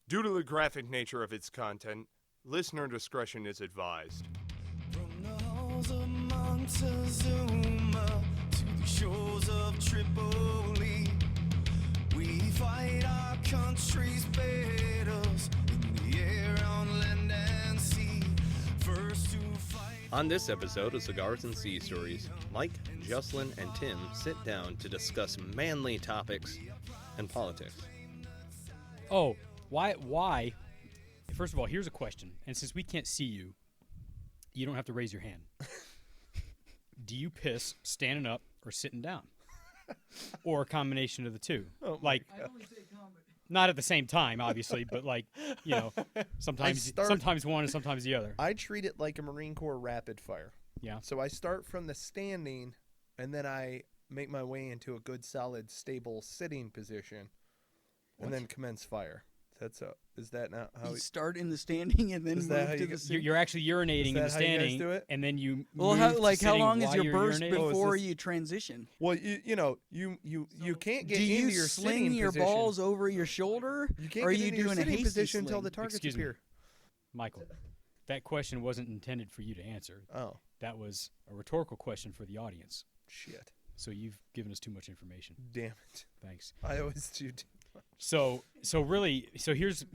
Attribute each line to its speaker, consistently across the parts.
Speaker 1: Due to the graphic nature of its content, listener discretion is advised.
Speaker 2: From the halls of Montezuma to the shores of Tripoli, we fight our country's battles in the air, on land and sea. First to fight.
Speaker 3: On this episode of Cigars and Sea Stories, Mike, Juslin, and Tim sit down to discuss manly topics and politics.
Speaker 4: Oh, why? First of all, here's a question. And since we can't see you, you don't have to raise your hand. Do you piss standing up or sitting down? Or a combination of the two?
Speaker 3: Oh,
Speaker 4: like, not at the same time, obviously, but like, you know, sometimes one and sometimes the other.
Speaker 5: I treat it like a Marine Corps rapid fire.
Speaker 4: Yeah.
Speaker 5: So I start from the standing, and then I make my way into a good, solid, stable sitting position, and then commence fire. Is that not how
Speaker 6: you start in the standing and then move to the sitting?
Speaker 4: You're actually urinating in the standing, and then you move
Speaker 6: how
Speaker 4: sitting
Speaker 6: long is
Speaker 4: while
Speaker 6: your
Speaker 4: you're
Speaker 6: burst
Speaker 4: urinating?
Speaker 6: before you transition?
Speaker 5: Well, you can't get
Speaker 6: Do
Speaker 5: into
Speaker 6: you
Speaker 5: your
Speaker 6: sling
Speaker 5: sitting
Speaker 6: your
Speaker 5: position.
Speaker 6: balls over your shoulder?
Speaker 5: You can't
Speaker 6: or are
Speaker 5: get
Speaker 6: you
Speaker 5: into your
Speaker 6: doing a
Speaker 5: sitting
Speaker 6: hasty
Speaker 5: position until
Speaker 6: sling?
Speaker 5: the targets
Speaker 4: Excuse me.
Speaker 5: appear.
Speaker 4: Michael, that question wasn't intended for you to answer.
Speaker 5: Oh,
Speaker 4: That was a rhetorical question for the audience.
Speaker 5: shit.
Speaker 4: So you've given us too much information.
Speaker 5: Damn it.
Speaker 4: Thanks.
Speaker 5: I always do.
Speaker 4: So here's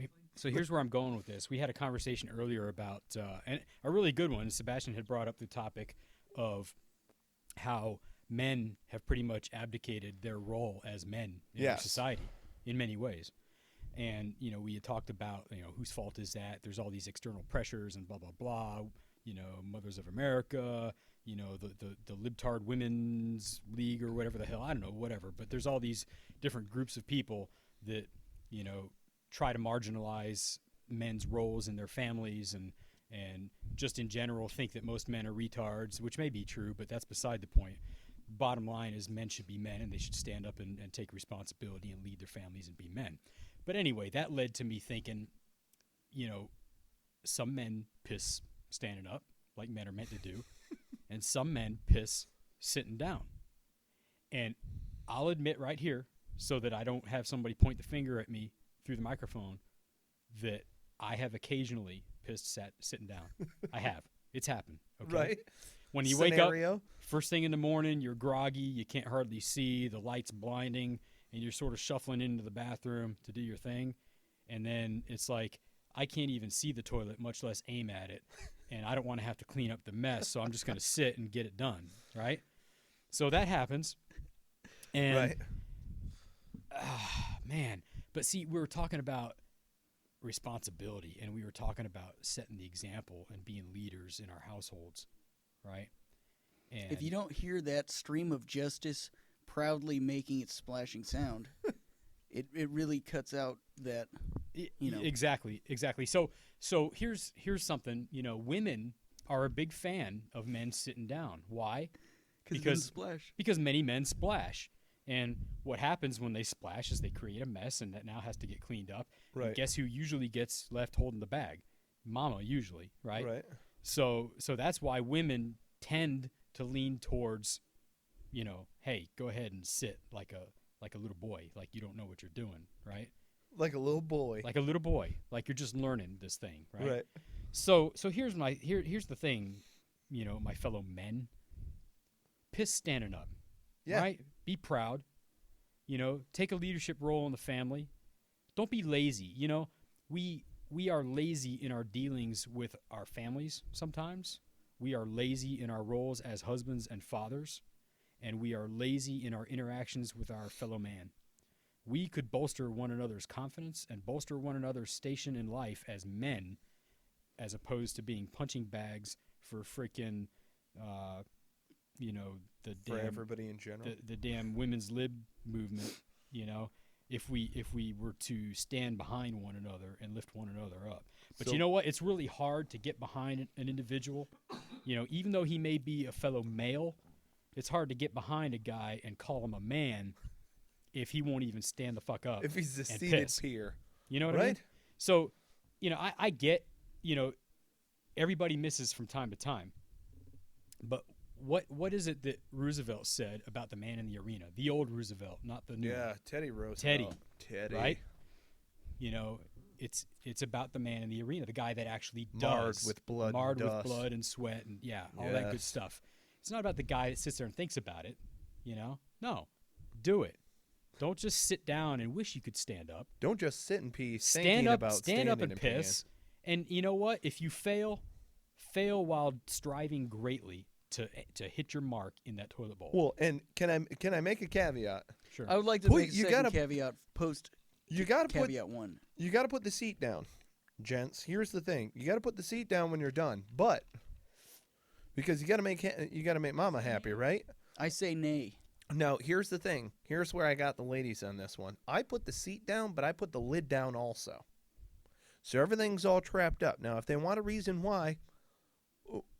Speaker 4: where I'm going with this. We had a conversation earlier about, and a really good one. Sebastian had brought up the topic of how men have pretty much abdicated their role as men in our society in many ways. And, you know, we had talked about, you know, whose fault is that? There's all these external pressures and blah, blah, blah. You know, Mothers of America, you know, the Libtard Women's League or whatever the hell. I don't know, whatever. But there's all these different groups of people that, you know, try to marginalize men's roles in their families and just in general think that most men are retards, which may be true, but that's beside the point. Bottom line is men should be men and they should stand up and take responsibility and lead their families and be men. But anyway, that led to me thinking, you know, some men piss standing up like men are meant to do, and some men piss sitting down. And I'll admit right here, so that I don't have somebody point the finger at me through the microphone, that I have occasionally pissed sitting down. I have. It's happened. Okay?
Speaker 5: Right.
Speaker 4: When you wake up, first thing in the morning, you're groggy, you can't hardly see, the light's blinding, and you're sort of shuffling into the bathroom to do your thing. And then it's like, I can't even see the toilet, much less aim at it. And I don't want to have to clean up the mess, so I'm just going to sit and get it done, right? So that happens. And,
Speaker 5: right.
Speaker 4: Man. But see, we were talking about responsibility, and we were talking about setting the example and being leaders in our households, right? And
Speaker 6: If you don't hear that stream of justice proudly making its splashing sound, it really cuts out that, you know.
Speaker 4: Exactly. So here's something, you know, women are a big fan of men sitting down. Why? Because many men splash. And what happens when they splash is they create a mess, and that now has to get cleaned up.
Speaker 5: Right.
Speaker 4: And guess who usually gets left holding the bag? Mama, usually, right?
Speaker 5: Right.
Speaker 4: So that's why women tend to lean towards, you know, hey, go ahead and sit like a little boy, like you don't know what you're doing, right?
Speaker 5: Like a little boy.
Speaker 4: Like a little boy, like you're just learning this thing, right?
Speaker 5: Right.
Speaker 4: So here's the thing, you know, my fellow men, piss standing up.
Speaker 5: Yeah.
Speaker 4: Right? Be proud. You know, take a leadership role in the family. Don't be lazy. You know, we are lazy in our dealings with our families sometimes. We are lazy in our roles as husbands and fathers, and we are lazy in our interactions with our fellow man. We could bolster one another's confidence and bolster one another's station in life as men, as opposed to being punching bags for freaking, you know,
Speaker 5: for everybody in general.
Speaker 4: The damn women's lib movement, you know, if we were to stand behind one another and lift one another up. But you know what? It's really hard to get behind an individual. You know, even though he may be a fellow male, it's hard to get behind a guy and call him a man if he won't even stand the fuck up.
Speaker 5: If he's a
Speaker 4: and
Speaker 5: seated
Speaker 4: piss.
Speaker 5: peer.
Speaker 4: You know what I mean? So, you know, I get, you know, everybody misses from time to time. But what is it that Roosevelt said about the man in the arena? The old Roosevelt, not the new.
Speaker 5: Yeah, Teddy Roosevelt.
Speaker 4: Teddy.
Speaker 5: Teddy.
Speaker 4: Right? You know, it's about the man in the arena, the guy that actually
Speaker 5: Marred
Speaker 4: does
Speaker 5: with blood and
Speaker 4: marred with
Speaker 5: dust.
Speaker 4: blood and sweat and all that good
Speaker 5: Yes.
Speaker 4: stuff. It's not about the guy that sits there and thinks about it. No, do it. Don't just sit down and wish you could stand up.
Speaker 5: Don't just sit in peace
Speaker 4: Stand
Speaker 5: thinking
Speaker 4: up,
Speaker 5: about
Speaker 4: stand up and
Speaker 5: standing in
Speaker 4: piss. And you know what? If you fail while striving greatly to hit your mark in that toilet bowl.
Speaker 5: Well, and can I make a caveat?
Speaker 4: Sure.
Speaker 6: I would like to
Speaker 5: Put-
Speaker 6: make a
Speaker 5: you
Speaker 6: second
Speaker 5: gotta-
Speaker 6: caveat post
Speaker 5: You got to put
Speaker 6: caveat 1.
Speaker 5: you got to put the seat down, gents. Here's the thing: you got to put the seat down when you're done, but because you got to make Mama happy, right?
Speaker 6: I say nay.
Speaker 5: Now, here's the thing. Here's where I got the ladies on this one. I put the seat down, but I put the lid down also. So everything's all trapped up. Now, if they want a reason why,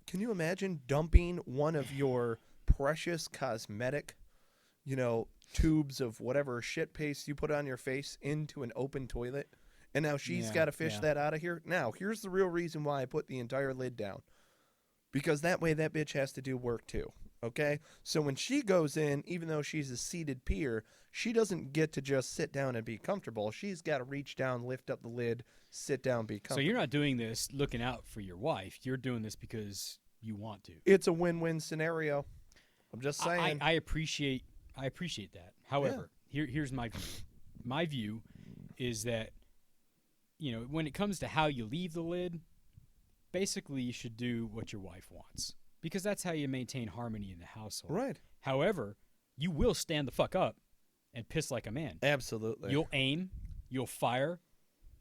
Speaker 5: can you imagine dumping one of your precious cosmetic, tubes of whatever shit paste you put on your face into an open toilet? And now she's
Speaker 4: Yeah,
Speaker 5: got to fish
Speaker 4: yeah.
Speaker 5: that out of here? Now, here's the real reason why I put the entire lid down. Because that way that bitch has to do work too. Okay? So when she goes in, even though she's a seated peer, she doesn't get to just sit down and be comfortable. She's got to reach down, lift up the lid, sit down, be
Speaker 4: So
Speaker 5: comfortable.
Speaker 4: you're not doing this looking out for your wife. You're doing this because you want to.
Speaker 5: It's a win-win scenario. I'm just saying.
Speaker 4: I appreciate that. However, here's my view. My view is that when it comes to how you leave the lid, basically you should do what your wife wants because that's how you maintain harmony in the household.
Speaker 5: Right.
Speaker 4: However, you will stand the fuck up and piss like a man.
Speaker 5: Absolutely.
Speaker 4: You'll aim, you'll fire,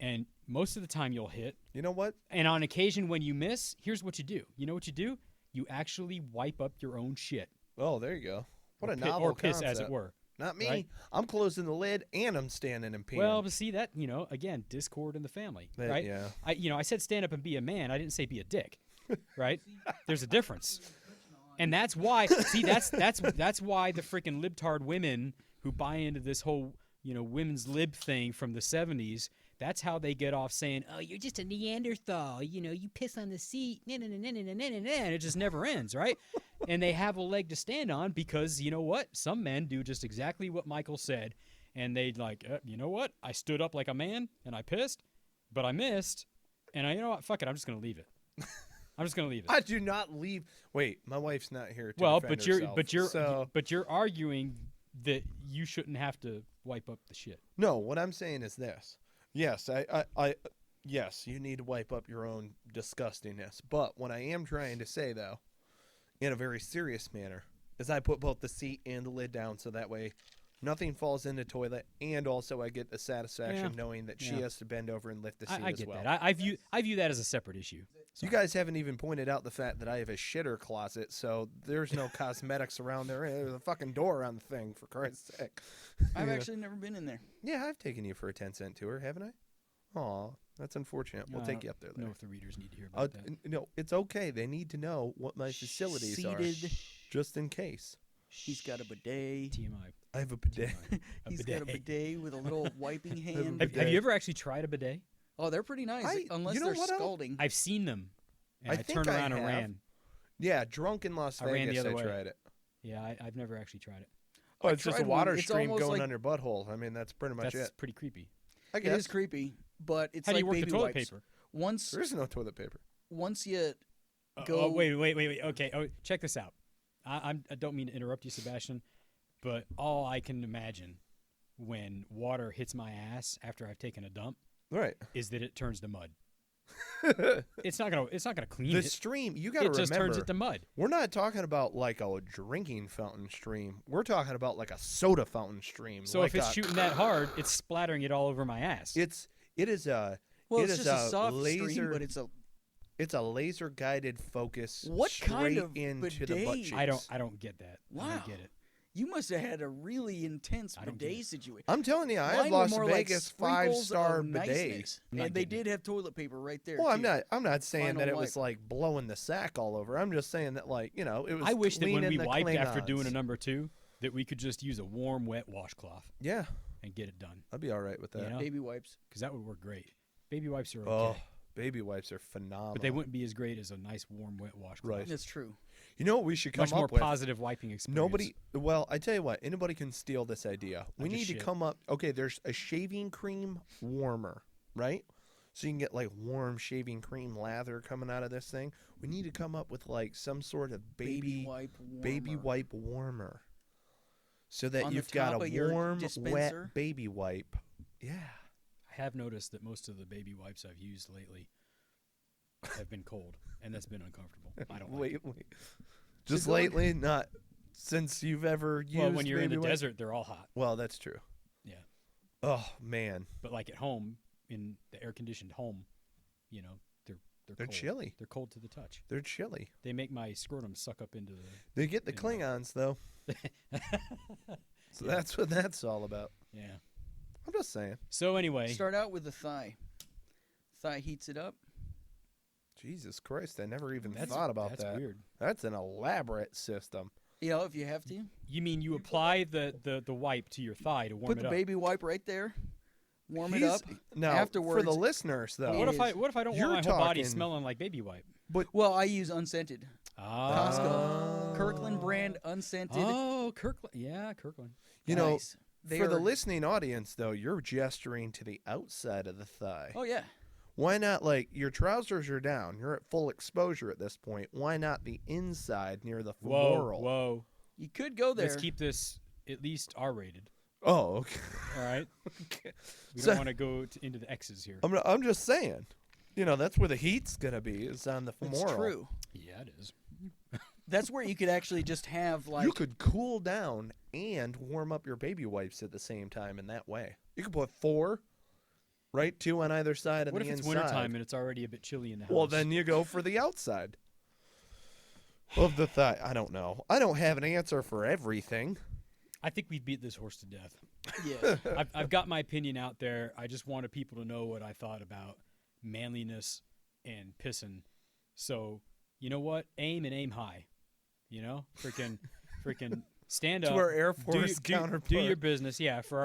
Speaker 4: and most of the time you'll hit.
Speaker 5: You know what?
Speaker 4: And on occasion when you miss, here's what you do. You know what you do? You actually wipe up your own shit.
Speaker 5: Oh, there you go. What
Speaker 4: Or
Speaker 5: a
Speaker 4: pi-
Speaker 5: novel
Speaker 4: or piss,
Speaker 5: concept.
Speaker 4: as it were.
Speaker 5: Not me.
Speaker 4: right?
Speaker 5: I'm closing the lid and I'm standing and peeing.
Speaker 4: Well, but see that, again, discord in the family, right?
Speaker 5: Yeah.
Speaker 4: I said stand up and be a man. I didn't say be a dick, right? There's a difference. And that's why, see, that's why the freaking libtard women who buy into this whole, women's lib thing from the 70s, that's how they get off saying, oh, you're just a Neanderthal. You piss on the seat. And it just never ends, right? And they have a leg to stand on because, you know what? Some men do just exactly what Michael said. And they'd like, you know what? I stood up like a man and I pissed, but I missed. And you know what? Fuck it. I'm just going to leave it. I'm just going to leave it.
Speaker 5: I do not leave. Wait, my wife's not here to
Speaker 4: Well,
Speaker 5: defend
Speaker 4: but
Speaker 5: herself,
Speaker 4: you're arguing that you shouldn't have to wipe up the shit.
Speaker 5: No, what I'm saying is this. Yes, yes, you need to wipe up your own disgustingness. But what I am trying to say, though, in a very serious manner, is I put both the seat and the lid down so that way nothing falls in the toilet, and also I get the satisfaction knowing that she has to bend over and lift the seat
Speaker 4: I
Speaker 5: as
Speaker 4: get
Speaker 5: well.
Speaker 4: that. I view that as a separate issue.
Speaker 5: You guys haven't even pointed out the fact that I have a shitter closet, so there's no cosmetics around there. There's a fucking door on the thing, for Christ's sake.
Speaker 6: I've
Speaker 5: Yeah.
Speaker 6: actually never been in there.
Speaker 5: Yeah, I've taken you for a 10-cent tour, haven't I? Aw, that's unfortunate. We'll
Speaker 4: I
Speaker 5: take
Speaker 4: don't
Speaker 5: you up there
Speaker 4: know
Speaker 5: later.
Speaker 4: if the readers need to hear about that.
Speaker 5: No, it's okay. They need to know what my facilities are,
Speaker 6: Seated.
Speaker 5: just in case.
Speaker 6: He's got a bidet.
Speaker 4: TMI.
Speaker 5: I have a bidet.
Speaker 6: He's got a bidet with a little wiping hand.
Speaker 4: Have you ever actually tried a bidet?
Speaker 6: Oh, they're pretty nice, unless
Speaker 5: you know
Speaker 6: they're
Speaker 5: what,
Speaker 6: scalding.
Speaker 4: I've seen them. And
Speaker 5: I
Speaker 4: I,
Speaker 5: think
Speaker 4: turned
Speaker 5: I
Speaker 4: around and
Speaker 5: have.
Speaker 4: ran.
Speaker 5: Yeah, drunk in Las
Speaker 4: I ran the
Speaker 5: Vegas,
Speaker 4: other
Speaker 5: I
Speaker 4: way.
Speaker 5: tried it.
Speaker 4: Yeah, I've never actually tried it.
Speaker 5: Oh,
Speaker 6: I
Speaker 5: it's just a
Speaker 6: tried one.
Speaker 5: water
Speaker 6: It's
Speaker 5: stream
Speaker 6: almost
Speaker 5: going
Speaker 6: like-
Speaker 5: on your butthole. I mean, that's pretty much
Speaker 4: That's
Speaker 5: it.
Speaker 4: pretty creepy.
Speaker 5: I
Speaker 6: It
Speaker 5: guess.
Speaker 6: is creepy, but it's
Speaker 4: How do
Speaker 6: like
Speaker 4: you work
Speaker 6: baby
Speaker 4: the toilet
Speaker 6: wipes.
Speaker 4: paper?
Speaker 6: Once
Speaker 5: There is no toilet paper.
Speaker 6: once you
Speaker 4: Oh,
Speaker 6: go.
Speaker 4: wait. Okay. Oh, check this out. I don't mean to interrupt you, Sebastian, but all I can imagine when water hits my ass after I've taken a dump
Speaker 5: Right.
Speaker 4: is that it turns to mud. It's not gonna clean
Speaker 5: The
Speaker 4: it.
Speaker 5: stream, you got to
Speaker 4: It just
Speaker 5: remember,
Speaker 4: turns it to mud.
Speaker 5: we're not talking about like a drinking fountain stream. We're talking about like a soda fountain stream.
Speaker 4: So
Speaker 5: like
Speaker 4: if it's shooting that hard, it's splattering it all over my ass.
Speaker 5: it is a
Speaker 6: Well,
Speaker 5: it
Speaker 6: it's
Speaker 5: is
Speaker 6: just a soft
Speaker 5: laser,
Speaker 6: stream, but it's a
Speaker 5: laser guided focus.
Speaker 6: What
Speaker 5: straight
Speaker 6: kind of
Speaker 5: into the butt
Speaker 6: bidet?
Speaker 5: cheeks.
Speaker 4: I don't get that. I
Speaker 6: Wow.
Speaker 4: don't get it.
Speaker 6: You must have had a really intense
Speaker 4: I don't get
Speaker 6: bidet
Speaker 4: it.
Speaker 6: situation.
Speaker 5: I'm telling you, I
Speaker 6: Mine
Speaker 5: have
Speaker 6: were
Speaker 5: Las
Speaker 6: more like
Speaker 5: Vegas
Speaker 6: sprinkles
Speaker 5: 5-star
Speaker 6: of
Speaker 5: bidet.
Speaker 6: niceness.
Speaker 4: I'm not
Speaker 6: And they
Speaker 4: getting it.
Speaker 6: did have toilet paper right there.
Speaker 5: Well,
Speaker 6: too.
Speaker 5: I'm not saying
Speaker 6: Final
Speaker 5: that it was
Speaker 6: wipe.
Speaker 5: like blowing the sack all over. I'm just saying that like, it was
Speaker 4: I wish that when
Speaker 5: cleaning
Speaker 4: we
Speaker 5: the
Speaker 4: wiped after doing a
Speaker 5: Klingons.
Speaker 4: number 2, that we could just use a warm, wet washcloth
Speaker 5: Yeah,
Speaker 4: and get it done.
Speaker 5: I'd be all right with that.
Speaker 4: You know?
Speaker 6: Baby wipes.
Speaker 4: Because that would work great. Baby wipes are okay,
Speaker 5: Oh, baby wipes are phenomenal.
Speaker 4: but they wouldn't be as great as a nice, warm, wet washcloth.
Speaker 5: Right.
Speaker 6: That's true.
Speaker 5: You know what we should come
Speaker 4: Much more
Speaker 5: up with?
Speaker 4: positive wiping experience.
Speaker 5: Nobody. Well, I tell you what. Anybody can steal this idea. We
Speaker 4: just
Speaker 5: need to
Speaker 4: shit.
Speaker 5: come up. Okay, there's a shaving cream warmer, right? so you can get like warm shaving cream lather coming out of this thing. We need to come up with like some sort of baby wipe warmer, so that
Speaker 6: On the
Speaker 5: you've got
Speaker 6: top
Speaker 5: a
Speaker 6: of your
Speaker 5: warm,
Speaker 6: dispenser?
Speaker 5: wet baby wipe. Yeah.
Speaker 4: I have noticed that most of the baby wipes I've used lately have been cold, and that's been uncomfortable. I don't like it.
Speaker 5: Lately. Just
Speaker 6: Cigar?
Speaker 5: lately, not since you've ever used.
Speaker 4: Well, when you're in the
Speaker 5: baby wipe?
Speaker 4: desert, they're all hot.
Speaker 5: Well, that's true.
Speaker 4: Yeah.
Speaker 5: Oh man,
Speaker 4: But like at home, in the air-conditioned home, they're
Speaker 5: they're
Speaker 4: cold.
Speaker 5: chilly.
Speaker 4: They're cold to the touch.
Speaker 5: They're chilly.
Speaker 4: They make my scrotum suck up into the.
Speaker 5: They get the
Speaker 4: Yeah.
Speaker 5: Klingons though, so that's what that's all about.
Speaker 4: Yeah.
Speaker 5: I'm just saying.
Speaker 4: So anyway,
Speaker 6: Start out with the thigh. Thigh heats it up.
Speaker 5: Jesus Christ, I never even
Speaker 4: that's
Speaker 5: thought about
Speaker 4: that's
Speaker 5: that.
Speaker 4: weird.
Speaker 5: That's an elaborate system.
Speaker 6: If you have to.
Speaker 4: You mean you apply the wipe to your thigh to warm
Speaker 6: Put
Speaker 4: it
Speaker 6: the
Speaker 4: up?
Speaker 6: baby wipe right there. Warm it up.
Speaker 5: Now,
Speaker 6: Afterwards,
Speaker 5: for the listeners though,
Speaker 4: What
Speaker 6: It
Speaker 4: if I
Speaker 6: is.
Speaker 4: don't
Speaker 5: You're
Speaker 4: want my whole body
Speaker 5: talking-
Speaker 4: smelling like baby wipe?
Speaker 6: Well, I use unscented.
Speaker 4: Ah.
Speaker 6: Costco. Kirkland brand unscented.
Speaker 4: Oh, Kirkland. Yeah, Kirkland.
Speaker 5: you know,
Speaker 6: Nice. They
Speaker 5: for the
Speaker 6: are-
Speaker 5: listening audience though, you're gesturing to the outside of the thigh.
Speaker 6: Oh yeah.
Speaker 5: Why not, like, your trousers are down, you're at full exposure at this point. Why not the inside near the
Speaker 4: Whoa,
Speaker 5: femoral?
Speaker 6: Oh,
Speaker 4: whoa.
Speaker 6: You could go there.
Speaker 4: Let's keep this at least R-rated.
Speaker 5: Oh, okay.
Speaker 4: All right.
Speaker 5: Okay.
Speaker 4: We
Speaker 5: So-
Speaker 4: don't want to go into the X's here.
Speaker 5: I'm just saying. That's where the heat's gonna be. Is on the femoral.
Speaker 6: It's true.
Speaker 4: Yeah, it is.
Speaker 6: That's where you could actually just have like
Speaker 5: You could cool down and warm up your baby wipes at the same time in that way. You could put 4, right? 2 on either side of
Speaker 4: What
Speaker 5: the
Speaker 4: if it's
Speaker 5: inside.
Speaker 4: wintertime and it's already a bit chilly in the house?
Speaker 5: Well, then you go for the outside of the thigh. I don't know. I don't have an answer for everything.
Speaker 4: I think we've beat this horse to death.
Speaker 6: yeah.
Speaker 4: I've got my opinion out there. I just wanted people to know what I thought about manliness and pissing. So, you know what? Aim and aim high. Freaking stand
Speaker 5: To
Speaker 4: up.
Speaker 5: our Air
Speaker 4: do,
Speaker 5: Force
Speaker 4: do
Speaker 5: counterpart.
Speaker 4: your business. Yeah, for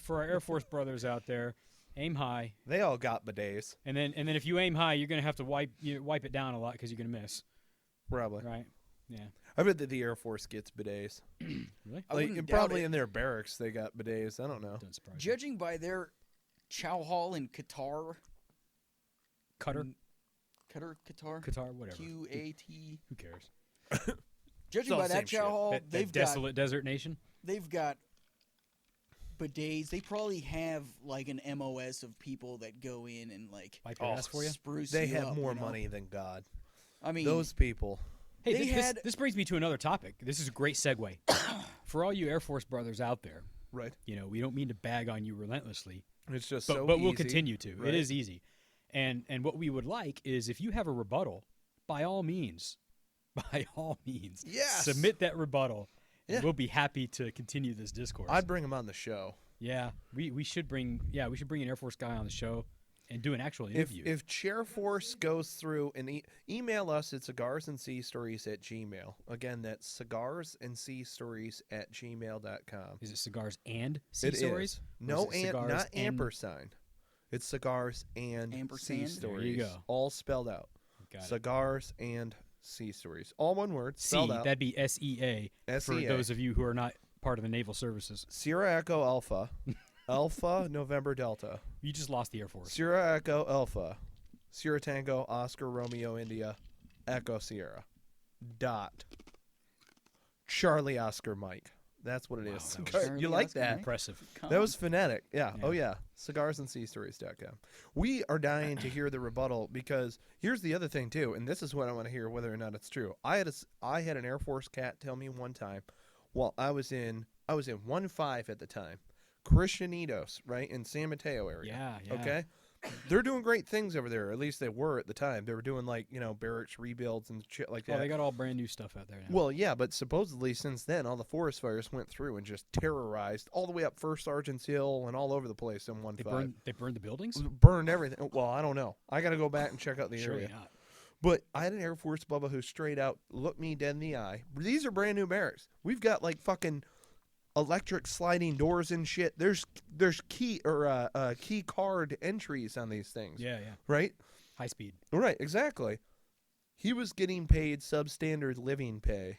Speaker 4: our Air Force brothers out there, aim high.
Speaker 5: They all got bidets,
Speaker 4: And then if you aim high, you're gonna have to wipe it down a lot because you're gonna miss.
Speaker 5: probably.
Speaker 4: Right? Yeah.
Speaker 5: I bet that the Air Force gets bidets.
Speaker 4: Really?
Speaker 6: I
Speaker 5: Like,
Speaker 6: wouldn't
Speaker 5: and
Speaker 6: doubt
Speaker 5: probably
Speaker 6: it.
Speaker 5: in their barracks they got bidets. I don't know.
Speaker 4: Doesn't surprise me.
Speaker 6: Judging by their chow hall in Qatar,
Speaker 4: Qatar,
Speaker 6: Qatar,
Speaker 4: whatever.
Speaker 6: QAT.
Speaker 4: Who cares?
Speaker 6: Judging
Speaker 5: all
Speaker 6: by
Speaker 5: the
Speaker 6: that
Speaker 5: same
Speaker 6: chow
Speaker 5: shit.
Speaker 6: hall,
Speaker 4: That
Speaker 6: they've
Speaker 4: desolate desert nation.
Speaker 6: got bidets. They probably have like an MOS of people that go in and like
Speaker 4: Wipe your ass for you.
Speaker 6: spruce
Speaker 5: They
Speaker 6: you
Speaker 5: have
Speaker 6: up,
Speaker 5: more
Speaker 6: you know?
Speaker 5: money than God.
Speaker 6: I mean,
Speaker 5: Those people.
Speaker 4: Hey,
Speaker 6: They
Speaker 4: this,
Speaker 6: had-
Speaker 4: this brings me to another topic. This is a great segue. For all you Air Force brothers out there,
Speaker 5: Right.
Speaker 4: we don't mean to bag on you relentlessly,
Speaker 5: It's just
Speaker 4: but,
Speaker 5: so
Speaker 4: but we'll
Speaker 5: easy.
Speaker 4: continue to.
Speaker 5: Right.
Speaker 4: It is easy. And what we would like is if you have a rebuttal, by all means,
Speaker 5: Yes.
Speaker 4: submit that rebuttal, and
Speaker 5: Yeah.
Speaker 4: we'll be happy to continue this discourse.
Speaker 5: I'd bring them on the show.
Speaker 4: Yeah, we should bring an Air Force guy on the show and do an actual
Speaker 5: If
Speaker 4: interview.
Speaker 5: if Chair Force goes through and email us at cigarsandseastories@gmail. Again, that's cigarsandseastories@gmail.com.
Speaker 4: Is it cigars and sea
Speaker 5: It
Speaker 4: stories?
Speaker 5: is.
Speaker 4: Or
Speaker 5: No,
Speaker 4: is it cigars
Speaker 5: not
Speaker 4: and-
Speaker 5: ampersand. It's cigars and
Speaker 6: Ampersand?
Speaker 5: sea
Speaker 6: There
Speaker 5: stories.
Speaker 4: you go.
Speaker 5: All spelled out.
Speaker 4: Got it.
Speaker 5: Cigars and sea stories. All one word,
Speaker 4: C,
Speaker 5: spelled out.
Speaker 4: that'd be SEA for
Speaker 5: SEA.
Speaker 4: those of you who are not part of the naval services.
Speaker 5: Sierra Echo Alpha. Alpha November Delta.
Speaker 4: You just lost the Air Force.
Speaker 5: Sierra Echo Alpha. Sierra Tango Oscar Romeo India. Echo Sierra. Dot. Charlie Oscar Mike. That's what it is.
Speaker 4: Wow, that was
Speaker 6: Charlie
Speaker 5: You like
Speaker 6: Oscar
Speaker 5: that?
Speaker 6: Mike?
Speaker 4: Impressive.
Speaker 5: That was phonetic. Yeah.
Speaker 4: Yeah.
Speaker 5: Oh, yeah. Cigarsandseastories.com. We are dying to hear the rebuttal because here's the other thing, too, and this is what I want to hear whether or not it's true. I had an Air Force cat tell me one time while I was in 1-5 at the time. Christianitos, right, in San Mateo area.
Speaker 4: Yeah, yeah.
Speaker 5: Okay? They're doing great things over there. At least they were at the time. They were doing, like, barracks rebuilds and shit like
Speaker 4: Oh,
Speaker 5: that.
Speaker 4: they got all brand new stuff out there now.
Speaker 5: Well, yeah, but supposedly since then, all the forest fires went through and just terrorized all the way up First Sergeant's Hill and all over the place in 1-5.
Speaker 4: they burned the buildings?
Speaker 5: Burned everything. Well, I don't know. I got to go back and check out the
Speaker 4: Surely
Speaker 5: area.
Speaker 4: not.
Speaker 5: But I had an Air Force Bubba who straight out looked me dead in the eye. These are brand new barracks. We've got like fucking electric sliding doors and shit. There's key card entries on these things.
Speaker 4: Yeah, yeah.
Speaker 5: Right?
Speaker 4: High speed.
Speaker 5: Right, exactly. He was getting paid substandard living pay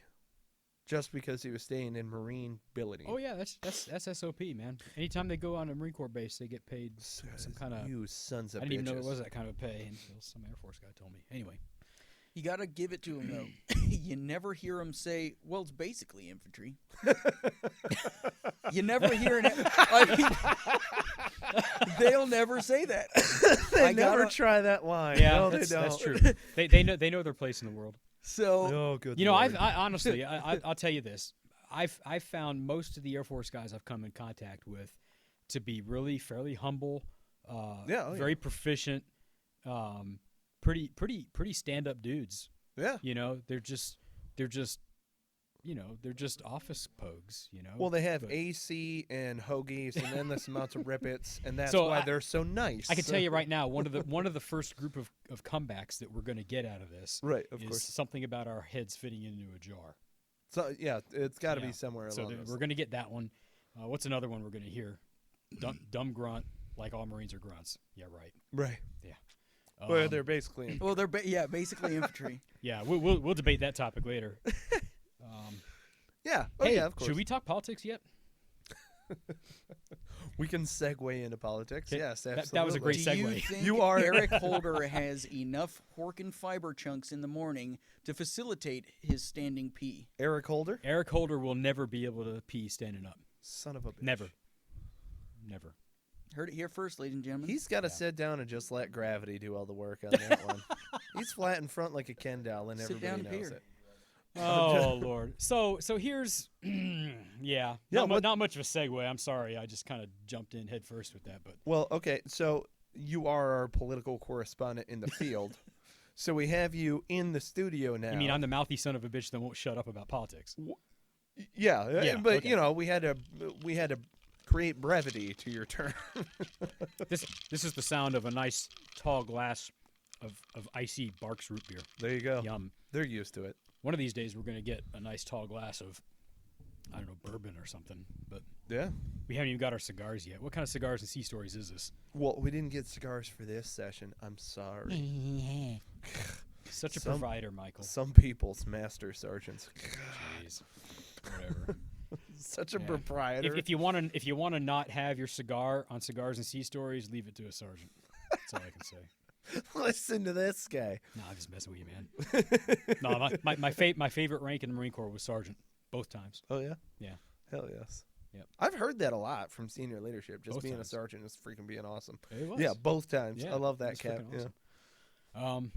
Speaker 5: just because he was staying in Marine billeting.
Speaker 4: Oh yeah, that's SOP, man. Anytime they go on a Marine Corps base, they get paid some kind of.
Speaker 5: You sons of
Speaker 4: I didn't even know
Speaker 5: bitches.
Speaker 4: it was that kind of a pay until some Air Force guy told me. Anyway,
Speaker 6: You got to give it to him, though. You never hear him say, well, it's basically infantry. You never hear it. They'll never say that.
Speaker 5: They never try that line.
Speaker 4: yeah,
Speaker 5: No,
Speaker 4: that's,
Speaker 5: they don't.
Speaker 4: that's true. They know their place in the world.
Speaker 6: So,
Speaker 5: Oh, good
Speaker 4: You know,
Speaker 5: Lord.
Speaker 4: I honestly, I'll tell you this. I've found most of the Air Force guys I've come in contact with to be really fairly humble, very proficient, pretty stand up dudes.
Speaker 5: Yeah.
Speaker 4: You know, they're just office pogues. You know.
Speaker 5: Well, they have
Speaker 4: But-
Speaker 5: AC and hoagies, and endless amounts of rippets, and that's
Speaker 4: So
Speaker 5: why
Speaker 4: I-
Speaker 5: they're so nice.
Speaker 4: I can tell you right now, one of the first group of comebacks that we're going to get out of this
Speaker 5: Right, of
Speaker 4: is
Speaker 5: course.
Speaker 4: something about our heads fitting into a jar.
Speaker 5: So yeah, it's got to
Speaker 4: Yeah.
Speaker 5: be somewhere
Speaker 4: So
Speaker 5: along those
Speaker 4: we're going to get that one. What's another one we're going to hear? Dumb grunt, like all Marines are grunts. Yeah, right.
Speaker 5: right.
Speaker 4: Yeah.
Speaker 5: Well, they're basically.
Speaker 6: well, they're basically infantry.
Speaker 4: Yeah, we'll debate that topic later.
Speaker 5: Yeah. Oh
Speaker 4: Hey,
Speaker 5: yeah, of course.
Speaker 4: should we talk politics yet?
Speaker 5: We can segue into politics.
Speaker 4: Okay,
Speaker 5: Yes,
Speaker 4: that
Speaker 5: absolutely.
Speaker 4: was a great
Speaker 6: Do you
Speaker 4: segue.
Speaker 6: think
Speaker 5: You are-
Speaker 6: Eric Holder has enough pork and fiber chunks in the morning to facilitate his standing pee?
Speaker 5: Eric Holder.
Speaker 4: Eric Holder will never be able to pee standing up.
Speaker 5: Son of a bitch.
Speaker 4: Never.
Speaker 6: Heard it here first, ladies and gentlemen.
Speaker 5: He's got to sit down and just let gravity do all the work on that one. He's flat in front like a Ken doll, and
Speaker 6: Sit
Speaker 5: everybody
Speaker 6: down
Speaker 5: knows
Speaker 6: here.
Speaker 5: it.
Speaker 4: Oh Lord. So here's yeah.
Speaker 5: Yeah,
Speaker 4: Not much of a segue. I'm sorry. I just kind of jumped in head first with that, but
Speaker 5: Well, okay, so you are our political correspondent in the field. So we have you in the studio now.
Speaker 4: you mean I'm the mouthy son of a bitch that won't shut up about politics?
Speaker 5: Yeah,
Speaker 4: Yeah,
Speaker 5: but
Speaker 4: okay.
Speaker 5: you know, we had to create brevity to your turn.
Speaker 4: This is the sound of a nice tall glass of icy Barks root beer.
Speaker 5: There you go.
Speaker 4: Yum.
Speaker 5: They're used to it.
Speaker 4: One of these days we're going to get a nice tall glass of, I don't know, bourbon or something. But
Speaker 5: Yeah.
Speaker 4: we haven't even got our cigars yet. What kind of Cigars and Sea Stories is this?
Speaker 5: Well, we didn't get cigars for this session. I'm sorry.
Speaker 4: Such a
Speaker 5: Some-
Speaker 4: provider, Michael.
Speaker 5: Some people's master sergeants.
Speaker 4: Jeez. Whatever.
Speaker 5: Such a
Speaker 4: Yeah.
Speaker 5: proprietor.
Speaker 4: If you want to not have your cigar on Cigars and Sea Stories, leave it to a sergeant. That's all I can say.
Speaker 5: Listen to this guy.
Speaker 4: No, I'm just messing with you, man. No, my favorite rank in the Marine Corps was sergeant, both times.
Speaker 5: Oh yeah.
Speaker 4: Yeah.
Speaker 5: Hell yes.
Speaker 4: Yep.
Speaker 5: I've heard that a lot from senior leadership. Just
Speaker 4: Both
Speaker 5: being
Speaker 4: times.
Speaker 5: a sergeant is freaking being awesome.
Speaker 4: It was.
Speaker 5: Yeah, both times.
Speaker 4: Yeah,
Speaker 5: I love
Speaker 4: it
Speaker 5: that
Speaker 4: was
Speaker 5: cap.
Speaker 4: freaking
Speaker 5: Yeah.
Speaker 4: awesome.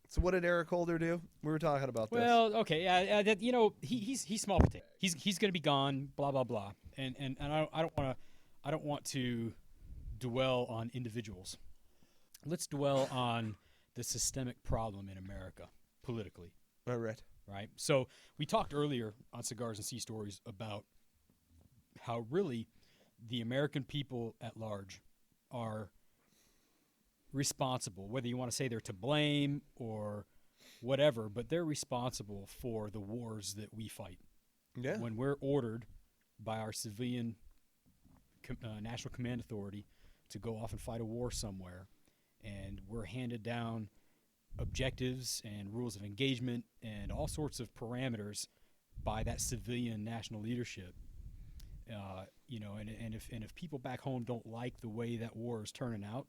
Speaker 5: So what did Eric Holder do? We were talking about this.
Speaker 4: Well, okay, yeah, that, you know, he's small potato. He's going to be gone. Blah blah blah. And I don't want to dwell on individuals. Let's dwell on the systemic problem in America politically.
Speaker 5: All right.
Speaker 4: Right. So we talked earlier on Cigars and Sea Stories about how really the American people at large are responsible, whether you want to say they're to blame or whatever, but they're responsible for the wars that we fight.
Speaker 5: Yeah.
Speaker 4: When we're ordered by our civilian National Command Authority to go off and fight a war somewhere, and we're handed down objectives and rules of engagement and all sorts of parameters by that civilian national leadership, you know, and if people back home don't like the way that war is turning out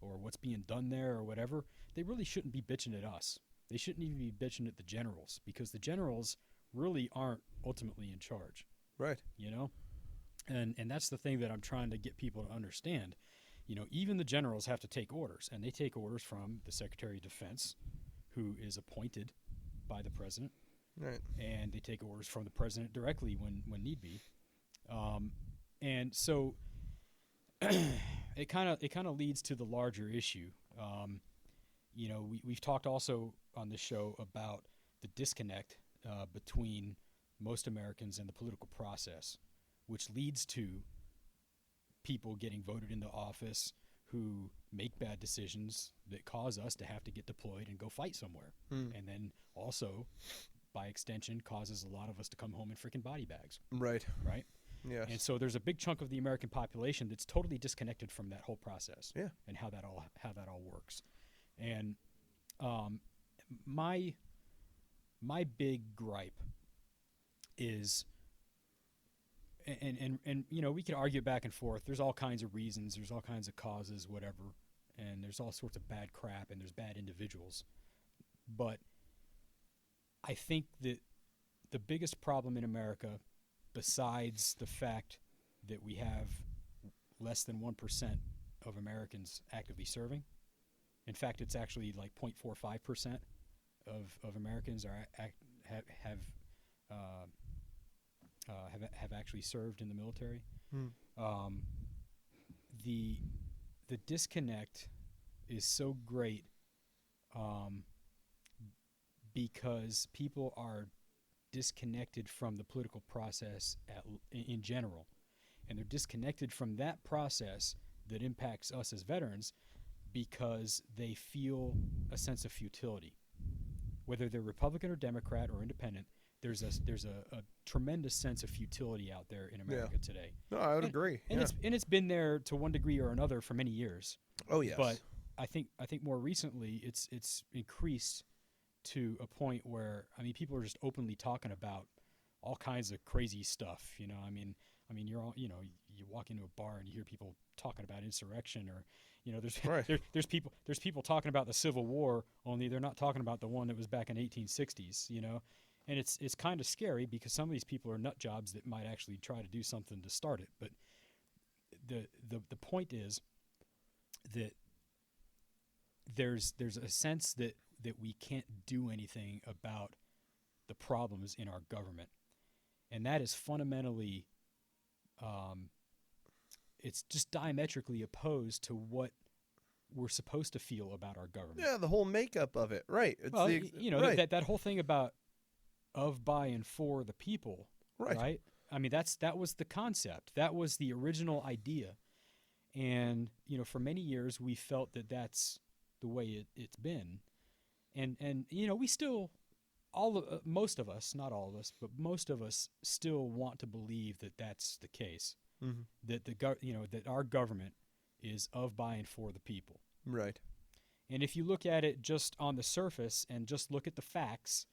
Speaker 4: or what's being done there or whatever, they really shouldn't be bitching at us. They shouldn't even be bitching at the generals, because the generals really aren't ultimately in charge,
Speaker 5: Right.
Speaker 4: you know? And that's the thing that I'm trying to get people to understand. You know, even the generals have to take orders, and they take orders from the Secretary of Defense, who is appointed by the president,
Speaker 5: Right.
Speaker 4: and they take orders from the president directly when need be. And so it kind of leads to the larger issue. You know, we've talked also on this show about the disconnect between most Americans and the political process, which leads to people getting voted into office who make bad decisions that cause us to have to get deployed and go fight somewhere. And then also, by extension, causes a lot of us to come home in freaking body bags,
Speaker 5: Right.
Speaker 4: right?
Speaker 5: Yes.
Speaker 4: And so there's a big chunk of the American population that's totally disconnected from that whole process,
Speaker 5: Yeah.
Speaker 4: and how that all works. And my big gripe is, and you know, we can argue back and forth. There's all kinds of reasons. There's all kinds of causes, whatever. And there's all sorts of bad crap, and there's bad individuals. But I think that the biggest problem in America, besides the fact that we have less than 1% of Americans actively serving, in fact, it's actually like 0.45% of Americans are have actually served in the military. The disconnect is so great because people are disconnected from the political process in general, and they're disconnected from that process that impacts us as veterans because they feel a sense of futility. Whether they're Republican or Democrat or independent, there's a tremendous sense of futility out there in America today.
Speaker 5: No, I would agree.
Speaker 4: And it's been there to one degree or another for many years.
Speaker 5: Oh yes.
Speaker 4: But I think more recently it's increased to a point where, I mean, people are just openly talking about all kinds of crazy stuff. You know, I mean you're all, you know, you walk into a bar and you hear people talking about insurrection, or you know, there's people talking about the Civil War, only they're not talking about the one that was back in 1860s. You know. And it's kind of scary because some of these people are nut jobs that might actually try to do something to start it. But the point is that there's a sense that we can't do anything about the problems in our government, and that is fundamentally it's just diametrically opposed to what we're supposed to feel about our government.
Speaker 5: Yeah, the whole makeup of it, right? It's
Speaker 4: well, you know,
Speaker 5: right.
Speaker 4: that whole thing about of, by, and for the people, right? I mean, that was the concept. That was the original idea. And, you know, for many years we felt that that's the way it's been. And you know, we still, most of us, not all of us, but most of us still want to believe that that's the case. Mm-hmm. That that our government is of, by, and for the people.
Speaker 5: Right.
Speaker 4: And if you look at it just on the surface and just look at the facts,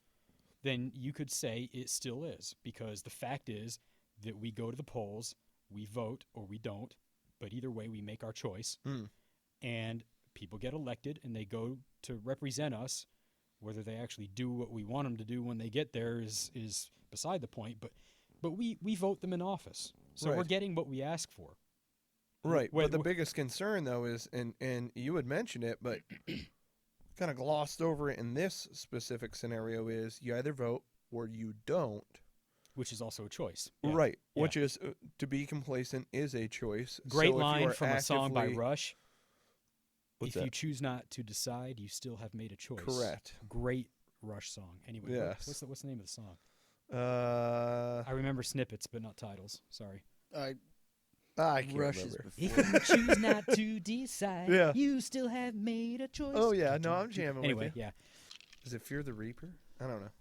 Speaker 4: then you could say it still is, because the fact is that we go to the polls, we vote or we don't, but either way we make our choice, and people get elected and they go to represent us. Whether they actually do what we want them to do when they get there is beside the point, but we vote them in office, so we're getting what we ask for.
Speaker 5: Right, but the biggest concern, though, is, and you had mentioned it, but kind of glossed over it in this specific scenario, is you either vote or you don't.
Speaker 4: Which is also a choice.
Speaker 5: Yeah. Right, which is, to be complacent is a choice.
Speaker 4: Great line from a song by Rush.
Speaker 5: What's
Speaker 4: if
Speaker 5: that?
Speaker 4: you choose not to decide, you still have made a choice.
Speaker 5: Correct.
Speaker 4: Great Rush song. Anyway,
Speaker 5: yes.
Speaker 4: What's the name of the song?
Speaker 5: I
Speaker 4: remember snippets, but not titles. Sorry.
Speaker 5: I can't
Speaker 6: Rushes
Speaker 5: remember.
Speaker 4: If you choose not to decide, you still have made a choice.
Speaker 5: Oh, yeah. No, I'm jamming
Speaker 4: anyway,
Speaker 5: with you.
Speaker 4: yeah.
Speaker 5: Is it Fear the Reaper? I don't know.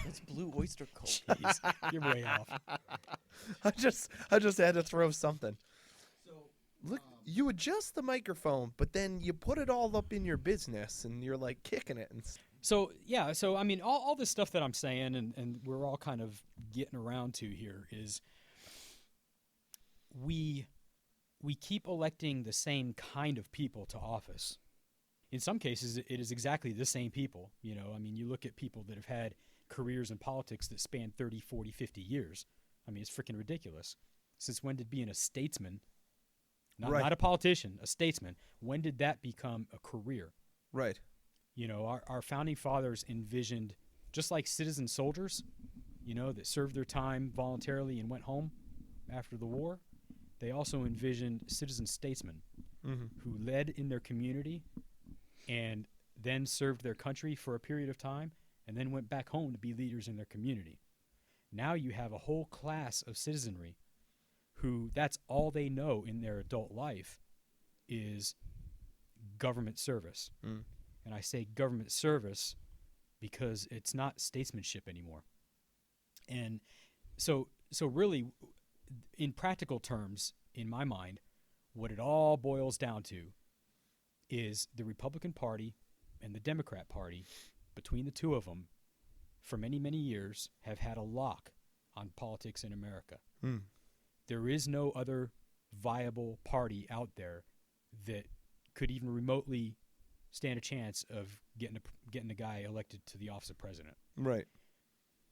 Speaker 6: It's Blue Oyster Cult.
Speaker 4: Jeez, you're way off.
Speaker 5: I just had to throw something. Look, you adjust the microphone, but then you put it all up in your business, and you're like kicking it.
Speaker 4: So I mean, all this stuff that I'm saying, and we're all kind of getting around to here, is we keep electing the same kind of people to office. In some cases, it is exactly the same people. You know, I mean, you look at people that have had careers in politics that span 30, 40, 50 years. I mean, it's freaking ridiculous. Since when did being a statesman, not a politician, a statesman, when did that become a career?
Speaker 5: Right.
Speaker 4: You know, our founding fathers envisioned, just like citizen soldiers, you know, that served their time voluntarily and went home after the war, they also envisioned citizen statesmen who led in their community and then served their country for a period of time and then went back home to be leaders in their community. Now you have a whole class of citizenry who that's all they know in their adult life is government service. And I say government service because it's not statesmanship anymore. And so really, in practical terms, in my mind, what it all boils down to is the Republican Party and the Democrat Party, between the two of them, for many, many years, have had a lock on politics in America.
Speaker 5: Hmm.
Speaker 4: There is no other viable party out there that could even remotely stand a chance of getting a guy elected to the office of president.
Speaker 5: Right.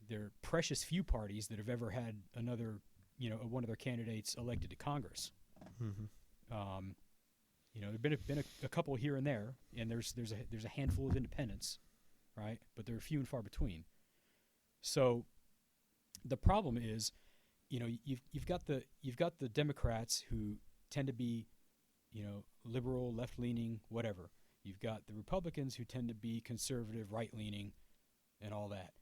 Speaker 4: There are precious few parties that have ever had another, one of their candidates elected to Congress.
Speaker 5: Mm-hmm.
Speaker 4: There've been a couple here and there, and there's a handful of independents, right? But they're few and far between. So the problem is, you've got the Democrats who tend to be, liberal, left-leaning, whatever. You've got the Republicans who tend to be conservative, right-leaning, and all that.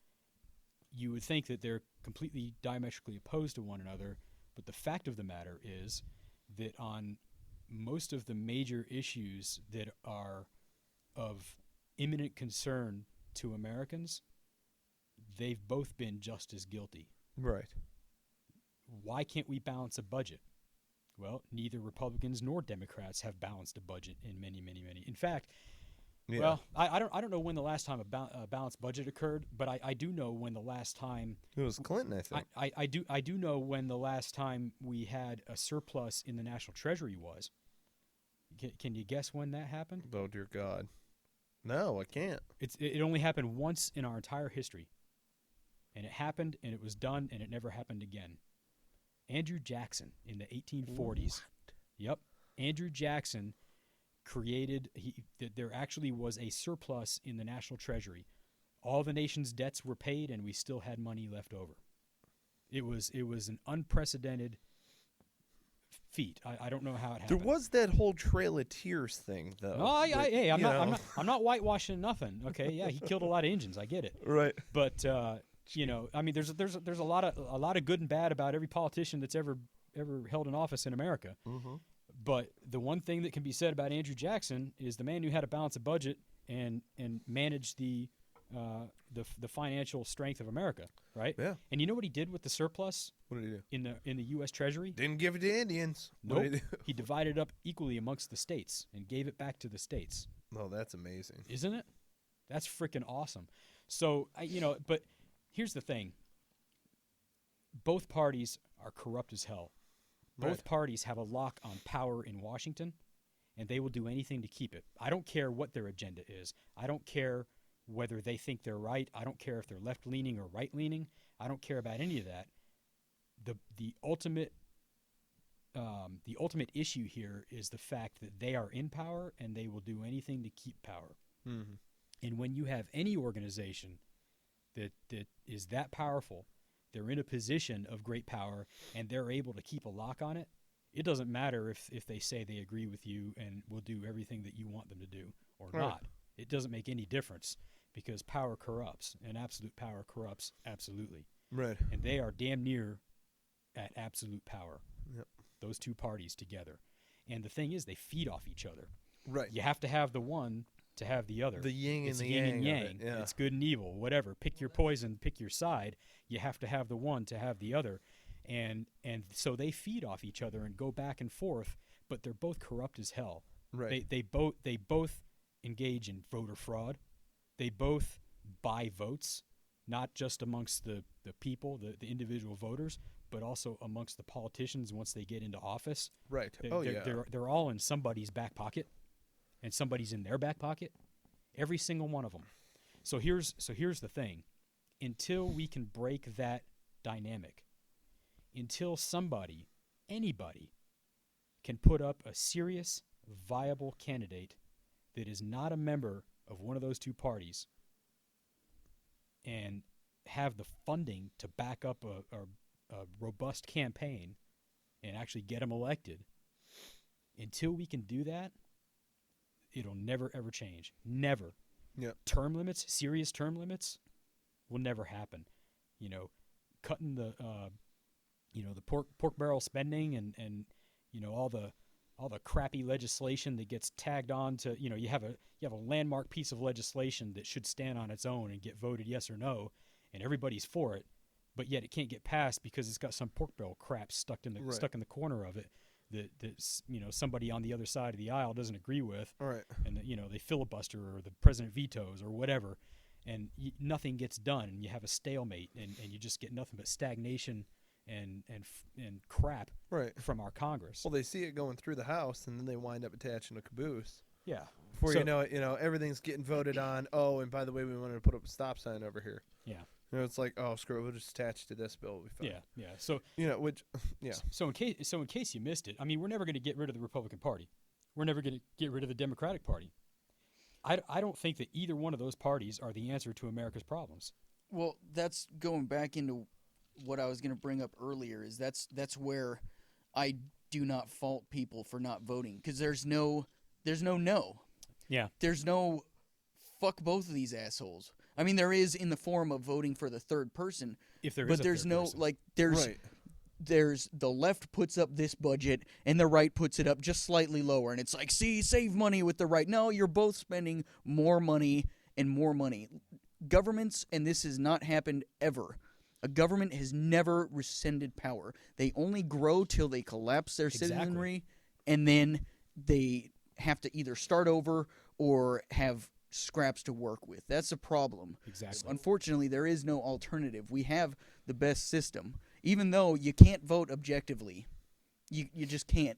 Speaker 4: You would think that they're completely diametrically opposed to one another, but the fact of the matter is that on most of the major issues that are of imminent concern to Americans, they've both been just as guilty.
Speaker 5: Right.
Speaker 4: Why can't we balance a budget? Well, neither Republicans nor Democrats have balanced a budget in many, many, many. In fact, I don't know when the last time a balanced budget occurred, but I do know when the last time
Speaker 5: it was Clinton, I think.
Speaker 4: I do know when the last time we had a surplus in the national treasury was. Can you guess when that happened?
Speaker 5: Oh dear God, no, I can't.
Speaker 4: It only happened once in our entire history, and it happened, and it was done, and it never happened again. Andrew Jackson in the 1840s.
Speaker 5: What?
Speaker 4: Yep, Andrew Jackson created that there actually was a surplus in the national treasury. All the nation's debts were paid, and we still had money left over. It was an unprecedented feat. I don't know how it happened.
Speaker 5: There was that whole Trail of Tears thing, though.
Speaker 4: Oh, I'm not whitewashing nothing. Okay, yeah, he killed a lot of Indians. I get it.
Speaker 5: Right.
Speaker 4: But I mean, there's a lot of good and bad about every politician that's ever held an office in America.
Speaker 5: Mm-hmm.
Speaker 4: But the one thing that can be said about Andrew Jackson is the man who had to balance a budget and manage the financial strength of America, right?
Speaker 5: Yeah.
Speaker 4: And you know what he did with the surplus?
Speaker 5: What did he do?
Speaker 4: In the U.S. Treasury?
Speaker 5: Didn't give it to Indians.
Speaker 4: Nope.
Speaker 5: What did he do?
Speaker 4: He divided it up equally amongst the states and gave it back to the states.
Speaker 5: Oh, that's amazing.
Speaker 4: Isn't it? That's freaking awesome. So but here's the thing. Both parties are corrupt as hell. Both
Speaker 5: Right.
Speaker 4: parties have a lock on power in Washington, and they will do anything to keep it. I don't care what their agenda is. I don't care whether they think they're right. I don't care if they're left-leaning or right-leaning. I don't care about any of that. The ultimate issue here is the fact that they are in power, and they will do anything to keep power.
Speaker 5: Mm-hmm.
Speaker 4: And when you have any organization that is that powerful, they're in a position of great power, and they're able to keep a lock on it, it doesn't matter if they say they agree with you and will do everything that you want them to do or
Speaker 5: Right.
Speaker 4: not. It doesn't make any difference because power corrupts, and absolute power corrupts absolutely.
Speaker 5: Right.
Speaker 4: And they are damn near at absolute power,
Speaker 5: Yep.
Speaker 4: those two parties together. And the thing is, they feed off each other.
Speaker 5: Right.
Speaker 4: You have to have the one to have the other.
Speaker 5: The yin
Speaker 4: It's
Speaker 5: and the
Speaker 4: yin and
Speaker 5: yang.
Speaker 4: yang.
Speaker 5: Of it. Yeah.
Speaker 4: It's good and evil, whatever. Pick your poison, pick your side. You have to have the one to have the other. And so they feed off each other and go back and forth, but they're both corrupt as hell.
Speaker 5: Right.
Speaker 4: They both engage in voter fraud. They both buy votes, not just amongst the people, the individual voters, but also amongst the politicians once they get into office.
Speaker 5: Right.
Speaker 4: They're all in somebody's back pocket, and somebody's in their back pocket. Every single one of them. So here's the thing. Until we can break that dynamic, until anybody can put up a serious, viable candidate that is not a member of one of those two parties and have the funding to back up a robust campaign and actually get them elected, until we can do that, it'll never, ever change. Never.
Speaker 5: Yep.
Speaker 4: Term limits, serious term limits, will never happen. Cutting the pork barrel spending and all the crappy legislation that gets tagged on to, you have a landmark piece of legislation that should stand on its own and get voted yes or no, and everybody's for it, but yet it can't get passed because it's got some pork barrel crap stuck in the corner of it that's somebody on the other side of the aisle doesn't agree with.
Speaker 5: All right.
Speaker 4: And they filibuster or the president vetoes or whatever, nothing gets done, and you have a stalemate, and you just get nothing but stagnation and crap
Speaker 5: Right.
Speaker 4: from our Congress.
Speaker 5: Well, they see it going through the House, and then they wind up attaching a caboose.
Speaker 4: Yeah.
Speaker 5: Before
Speaker 4: So-
Speaker 5: you know it, everything's getting voted on. Oh, and by the way, we wanted to put up a stop sign over here.
Speaker 4: Yeah.
Speaker 5: It's like, oh, screw it, we'll just attach to this bill. We'll be fine.
Speaker 4: Yeah. So
Speaker 5: Which, yeah.
Speaker 4: So in case you missed it, I mean, we're never going to get rid of the Republican Party. We're never going to get rid of the Democratic Party. I don't think that either one of those parties are the answer to America's problems.
Speaker 6: Well, that's going back into what I was going to bring up earlier. Is that's where I do not fault people for not voting, because there's no.
Speaker 4: Yeah.
Speaker 6: There's no fuck both of these assholes. I mean, there is in the form of voting for the third person,
Speaker 4: If there is
Speaker 6: but
Speaker 4: a
Speaker 6: there's
Speaker 4: third
Speaker 6: no
Speaker 4: person.
Speaker 6: like there's
Speaker 5: Right.
Speaker 6: there's the left puts up this budget and the right puts it up just slightly lower, and it's like, see, save money with the right. No, you're both spending more money and more money. Governments, and this has not happened ever. A government has never rescinded power. They only grow till they collapse their
Speaker 4: Exactly.
Speaker 6: citizenry, and then they have to either start over or have scraps to work with. That's a problem.
Speaker 4: Exactly.
Speaker 6: Unfortunately, there is no alternative. We have the best system. Even though you can't vote objectively, you just can't.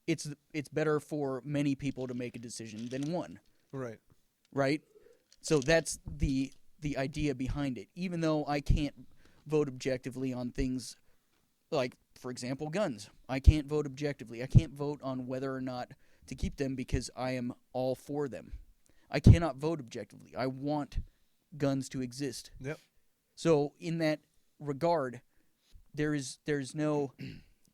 Speaker 6: It's better for many people to make a decision than one,
Speaker 5: Right.
Speaker 6: right? So that's the idea behind it. Even though I can't vote objectively on things like, for example, guns. I can't vote objectively. I can't vote on whether or not to keep them because I am all for them. I cannot vote objectively. I want guns to exist.
Speaker 5: Yep.
Speaker 6: So in that regard, there's no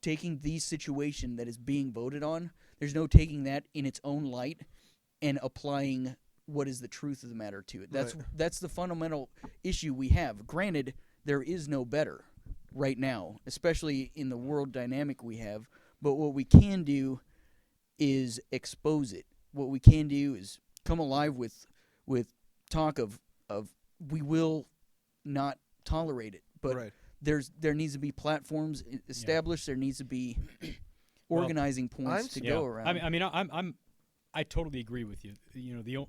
Speaker 6: taking the situation that is being voted on. There's no taking that in its own light and applying what is the truth of the matter to it.
Speaker 5: Right.
Speaker 6: That's the fundamental issue we have. Granted, there is no better right now, especially in the world dynamic we have. But what we can do is expose it. What we can do is come alive with talk of we will not tolerate it. But
Speaker 5: Right.
Speaker 6: there needs to be platforms established. There needs to be organizing points to go around.
Speaker 4: I totally agree with you. You know, the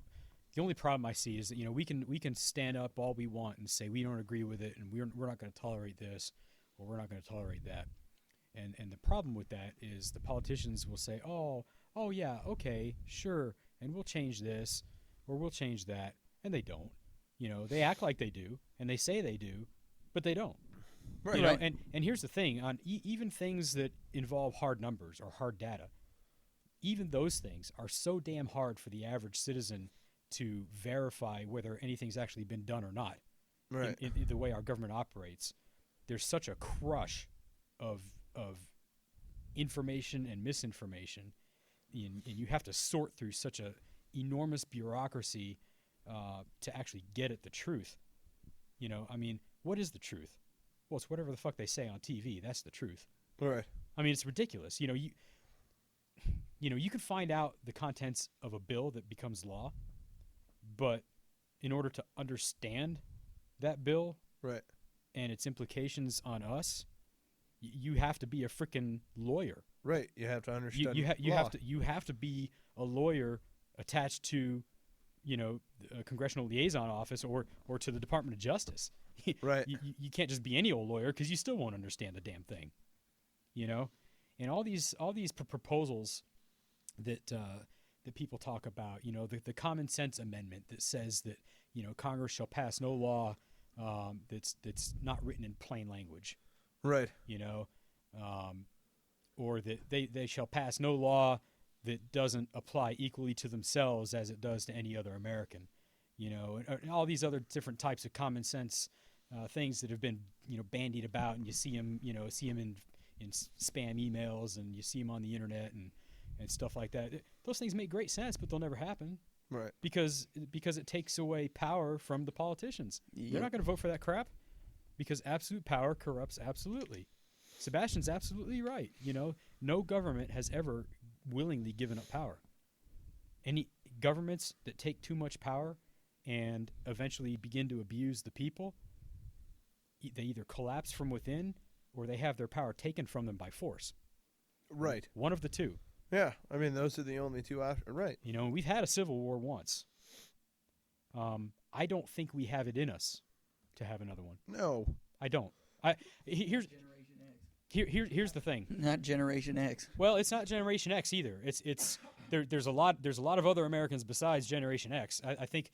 Speaker 4: only problem I see is that, you know, we can stand up all we want and say we don't agree with it, and we're not going to tolerate this, or we're not going to tolerate that. And the problem with that is the politicians will say, oh yeah, okay, sure, and we'll change this or we'll change that, and they don't. You know, they act like they do and they say they do, but they don't.
Speaker 5: Right.
Speaker 4: You know, and here's the thing, on even things that involve hard numbers or hard data, even those things are so damn hard for the average citizen to verify whether anything's actually been done or not.
Speaker 5: Right.
Speaker 4: In the way our government operates, there's such a crush of information and misinformation, and you have to sort through such a enormous bureaucracy to actually get at the truth. You know, I mean, what is the truth? Well, it's whatever the fuck they say on TV. That's the truth.
Speaker 5: Right.
Speaker 4: I mean, it's ridiculous. You know, you can find out the contents of a bill that becomes law, but in order to understand that bill
Speaker 5: Right.
Speaker 4: and its implications on us, you have to be a freaking lawyer.
Speaker 5: Right. You have to understand.
Speaker 4: You have to be a lawyer attached to, you know, a congressional liaison office or to the Department of Justice.
Speaker 5: Right.
Speaker 4: You can't just be any old lawyer because you still won't understand the damn thing. You know, and all these proposals that people talk about, you know, the common sense amendment that says that, you know, Congress shall pass no law that's not written in plain language.
Speaker 5: Right.
Speaker 4: You know, or that they shall pass no law that doesn't apply equally to themselves as it does to any other American. You know, and all these other different types of common sense things that have been, you know, bandied about, and you see them in spam emails, and you see them on the internet and stuff like that. Those things make great sense, but they'll never happen.
Speaker 5: Right.
Speaker 4: Because it takes away power from the politicians.
Speaker 6: Yeah.
Speaker 4: They're not going to vote for that crap because absolute power corrupts absolutely. Sebastian's absolutely right. You know, no government has ever willingly given up power. Any governments that take too much power and eventually begin to abuse the people, they either collapse from within or they have their power taken from them by force.
Speaker 5: Right.
Speaker 4: One of the two.
Speaker 5: Yeah. I mean, those are the only two options. Right.
Speaker 4: You know, we've had a civil war once. I don't think we have it in us to have another one.
Speaker 5: No.
Speaker 4: I don't. Here's the thing.
Speaker 6: Not Generation X.
Speaker 4: Well, it's not Generation X either. There's a lot of other Americans besides Generation X. I think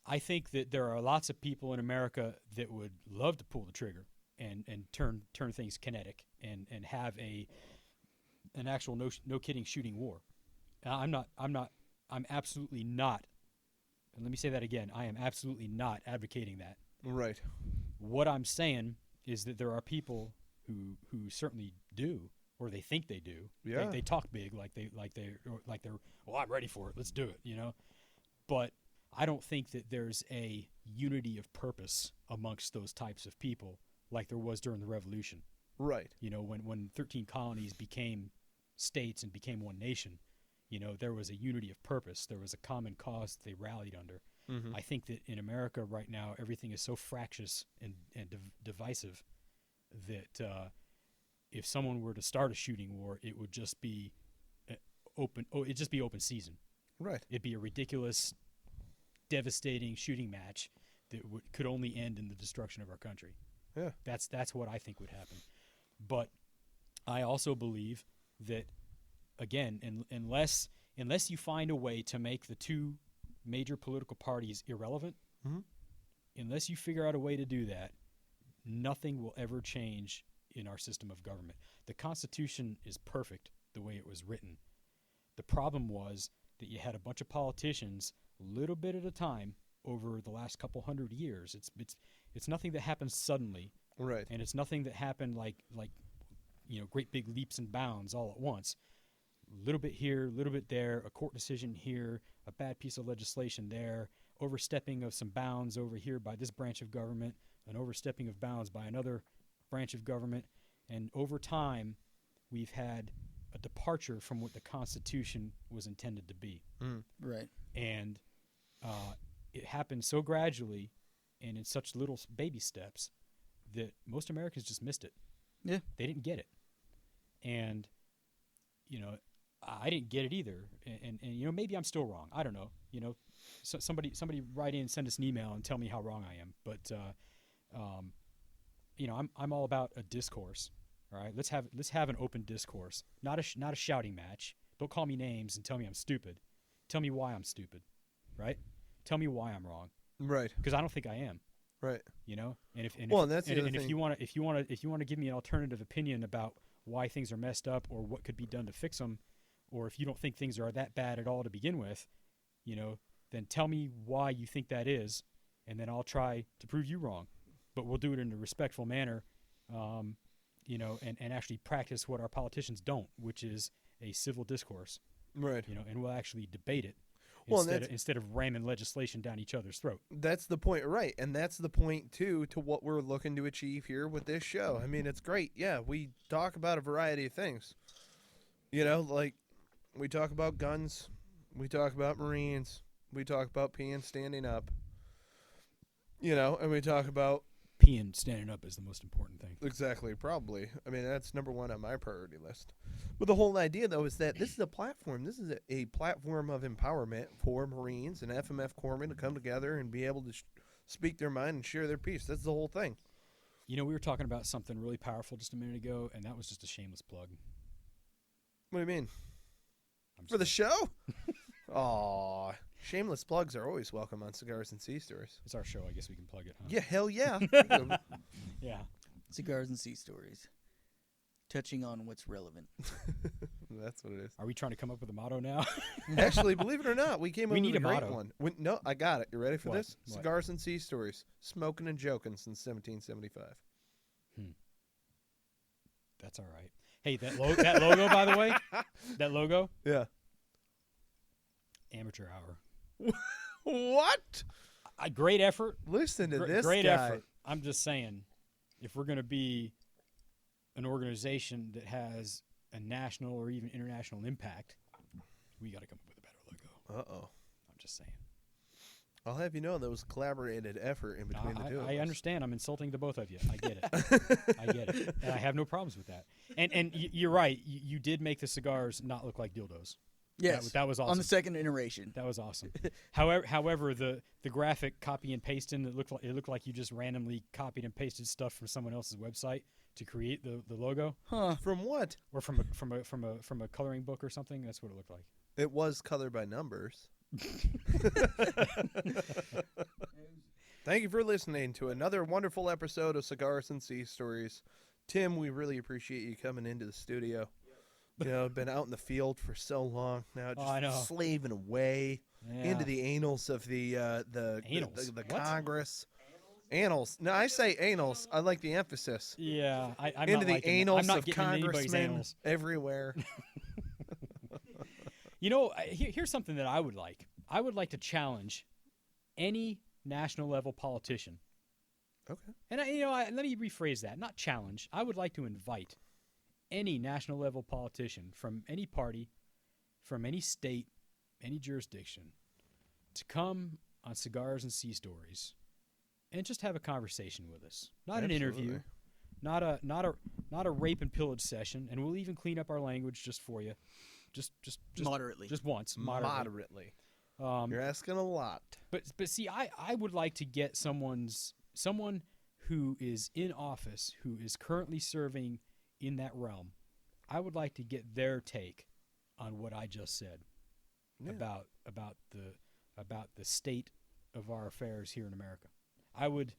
Speaker 4: I think that there are lots of people in America that would love to pull the trigger and turn things kinetic and have an actual no kidding shooting war. I'm absolutely not. And let me say that again. I am absolutely not advocating that.
Speaker 5: Right.
Speaker 4: What I'm saying is that there are people who certainly do, or they think they do.
Speaker 5: Yeah.
Speaker 4: They talk big, like they're, well, I'm ready for it. Let's do it, But I don't think that there's a unity of purpose amongst those types of people like there was during the Revolution.
Speaker 5: Right.
Speaker 4: When 13 colonies became states and became one nation, there was a unity of purpose. There was a common cause they rallied under.
Speaker 5: Mm-hmm.
Speaker 4: I think that in America right now, everything is so fractious and divisive that if someone were to start a shooting war, it would just be it'd just be open season.
Speaker 5: Right.
Speaker 4: It'd be a ridiculous, devastating shooting match that could only end in the destruction of our country.
Speaker 5: Yeah.
Speaker 4: That's what I think would happen. But I also believe that, again, unless you find a way to make the two major political parties irrelevant,
Speaker 5: Mhm.
Speaker 4: unless you figure out a way to do that, nothing will ever change in our system of government. The Constitution is perfect the way it was written. The problem was that you had a bunch of politicians, a little bit at a time, over the last couple hundred years. It's nothing that happened suddenly,
Speaker 5: Right.
Speaker 4: and it's nothing that happened like great big leaps and bounds all at once. A little bit here, a little bit there, a court decision here, a bad piece of legislation there, overstepping of some bounds over here by this branch of government, an overstepping of bounds by another branch of government, and over time we've had a departure from what the Constitution was intended to be.
Speaker 6: Right.
Speaker 4: And it happened so gradually and in such little baby steps that most Americans just missed it.
Speaker 6: Yeah.
Speaker 4: They didn't get it. And, I didn't get it either. And maybe I'm still wrong. I don't know. So somebody write in, send us an email and tell me how wrong I am. But, I'm all about a discourse. All right. Let's have an open discourse, not a shouting match. Don't call me names and tell me I'm stupid. Tell me why I'm stupid. Right. Tell me why I'm wrong.
Speaker 5: Right.
Speaker 4: Because I don't think I am.
Speaker 5: Right.
Speaker 4: And
Speaker 5: that's the other
Speaker 4: if
Speaker 5: thing.
Speaker 4: you want to give me an alternative opinion about why things are messed up or what could be done to fix them, or if you don't think things are that bad at all to begin with, then tell me why you think that is, and then I'll try to prove you wrong. But we'll do it in a respectful manner, and actually practice what our politicians don't, which is a civil discourse.
Speaker 5: Right.
Speaker 4: And we'll actually debate it.
Speaker 5: Well,
Speaker 4: Instead of ramming legislation down each other's throat.
Speaker 5: That's the point, right? And that's the point too to what we're looking to achieve here with this show. I mean, it's great. Yeah, we talk about a variety of things. Like we talk about guns, we talk about Marines, we talk about peeing standing up. And we talk about
Speaker 4: Peeing standing up is the most important thing.
Speaker 5: exactly, probably. I mean, that's number one on my priority list. But the whole idea, though, is that this is a platform. This is a platform of empowerment for Marines and FMF corpsmen to come together and be able to speak their mind and share their piece. That's the whole thing.
Speaker 4: We were talking about something really powerful just a minute ago, and that was just a shameless plug.
Speaker 5: What do you mean?
Speaker 4: I'm
Speaker 5: For the
Speaker 4: just-
Speaker 5: show? Aw. Shameless plugs are always welcome on Cigars and Sea Stories.
Speaker 4: It's our show. I guess we can plug it, huh?
Speaker 5: Yeah, hell yeah.
Speaker 4: Yeah.
Speaker 6: Cigars and Sea Stories. Touching on what's relevant.
Speaker 5: That's what it is.
Speaker 4: Are we trying to come up with a motto now?
Speaker 5: Actually, believe it or not, we came up
Speaker 4: We
Speaker 5: with
Speaker 4: need
Speaker 5: a
Speaker 4: a
Speaker 5: great
Speaker 4: motto.
Speaker 5: one. No, I got it. You ready for
Speaker 4: What?
Speaker 5: this?
Speaker 4: What?
Speaker 5: Cigars and Sea Stories. Smoking and joking since 1775.
Speaker 4: That's all right. Hey, that logo, by the way, that logo,
Speaker 5: Yeah.
Speaker 4: amateur hour.
Speaker 5: What?
Speaker 4: Great effort.
Speaker 5: Listen to this
Speaker 4: Great
Speaker 5: guy.
Speaker 4: effort. I'm just saying, if we're going to be an organization that has a national or even international impact, we got to come up with a better logo.
Speaker 5: Uh-oh.
Speaker 4: I'm just saying.
Speaker 5: I'll have you know there was a collaborated effort in between the two of us.
Speaker 4: I understand. I'm insulting the both of you. I get it. I get it. And I have no problems with that. And you're right. You did make the cigars not look like dildos.
Speaker 6: Yes,
Speaker 4: that was awesome.
Speaker 6: on the second iteration.
Speaker 4: That was awesome. However, the graphic copy and pasting, it looked like you just randomly copied and pasted stuff from someone else's website to create the logo,
Speaker 5: From what?
Speaker 4: or from a coloring book or something. That's what it looked like.
Speaker 5: It was colored by numbers. Thank you for listening to another wonderful episode of Cigars and Sea Stories. Tim, we really appreciate you coming into the studio. You know, been out in the field for so long now,
Speaker 4: I know.
Speaker 5: just slaving away into the annals of the
Speaker 4: Annals? What?
Speaker 5: Congress. Annals. No, I say annals. I like the emphasis.
Speaker 4: Yeah, I'm
Speaker 5: Into
Speaker 4: not
Speaker 5: the
Speaker 4: liking that.
Speaker 5: annals
Speaker 4: I'm not
Speaker 5: of
Speaker 4: getting into anybody's
Speaker 5: congressmen
Speaker 4: annals.
Speaker 5: everywhere.
Speaker 4: You know, here's something that I would like. I would like to challenge any national level politician.
Speaker 5: Okay.
Speaker 4: And let me rephrase that. Not challenge. I would like to invite any national level politician from any party, from any state, any jurisdiction, to come on Cigars and Sea Stories and just have a conversation with us. Not an interview, not a rape and pillage session, and we'll even clean up our language just for you. Just
Speaker 6: Moderately.
Speaker 4: Just once. Moderately.
Speaker 5: You're asking a lot.
Speaker 4: But see, I would like to get someone who is in office, who is currently serving in that realm. I would like to get their take on what I just said about the state of our affairs here in America. I would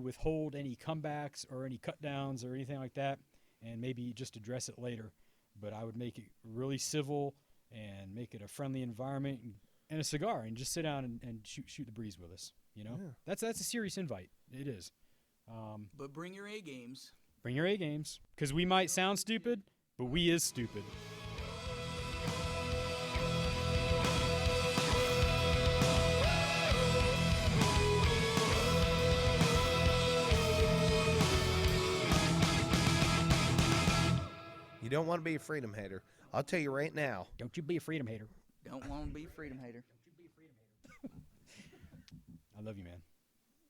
Speaker 4: withhold any comebacks or any cut downs or anything like that, and maybe just address it later. But I would make it really civil and make it a friendly environment and a cigar and just sit down and shoot the breeze with us. You know, that's a serious invite. It is.
Speaker 6: But bring your A games.
Speaker 4: Bring your A games, because we might sound stupid, but we is stupid.
Speaker 5: You don't want to be a freedom hater. I'll tell you right now.
Speaker 4: Don't you be a freedom hater.
Speaker 6: Don't want to be a freedom hater.
Speaker 4: I love you, man.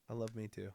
Speaker 5: I love me too.